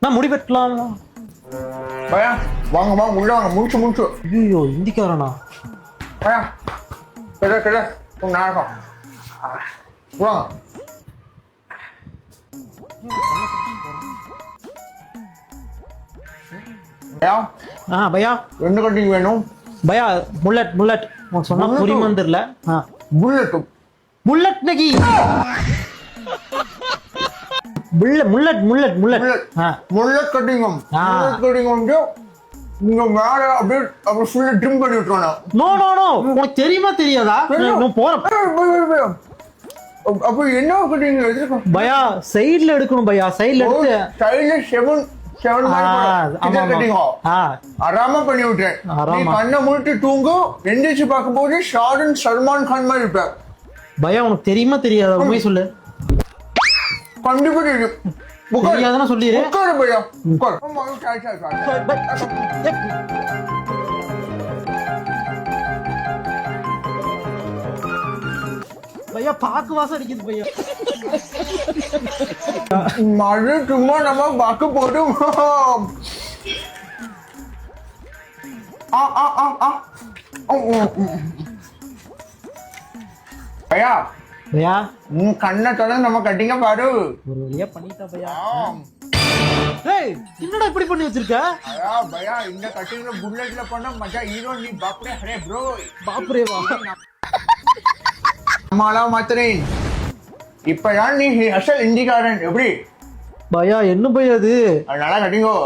நான் முடி வெட்டலாம். பயா வாங்க வாங்க உள்ள வாங்க முடிச்சு ஐயோ இந்திக்காரனா? பயா கிட உங்க நாடகம் வாங்க. பயா பையா ரெண்டு கட்டிங் வேணும். பையா முல்லட் உனக்கு சொன்னா புரியுமான்னு தெரியல. புல்லட் முல்லட் நகி முல்லட் முல்லட் கட்டிங்கும் வந்து நீங்க மேல அப்படியே ஃபுல்லா ட்ரிம் பண்ணி விட்டுறோம். நோ உனக்கு தெரியுமா தெரியாதா? நான் போறேன். அப்ப என்ன கட்டிங் எடுத்துக்கோ பையா. சைடுல எடுக்கணும் பையா. சைடுல எடுத்து சைடுல 7 ஆராமா பண்ணி விட்டேன். நீ கண்ணை மூடிட்டு தூங்கு, எந்திரிச்சு பார்க்கும்போது ஷாருக் சல்மான் கான் மாதிரி இருப்ப. பையா உனக்கு தெரியுமா தெரியாதா? உண்மை சொல்லு. கண்டிப்பா தெரியும். தெரியாதுன்னா சொல்லிடு. உட்காரு பையா உட்காரு. பையா பாக்கு வாசம் அடிக்குது பையா. மழை சும்மா நம்ம பாக்கு போடும். பையா பையா உன் கண்ணை தொடர்ந்து நம்ம கட்டிங்க பாரு. ஒரு வழியா பண்ணிட்டா பையா. ஏய் என்னடா இப்படி பண்ணி வச்சிருக்க? பையா இந்த கட்டிங்ல புல்லட்ல பண்ண மஜா ஹீரோ. நீ பாப்ரே ஹரே ப்ரோ பாப்ரே வா. மாலா மாத்திரேன் இப்பதான் நீ அசல் இந்திக்காரன். எப்படி பையா? என்ன பையா அது? நல்லா கட்டிங்கோ.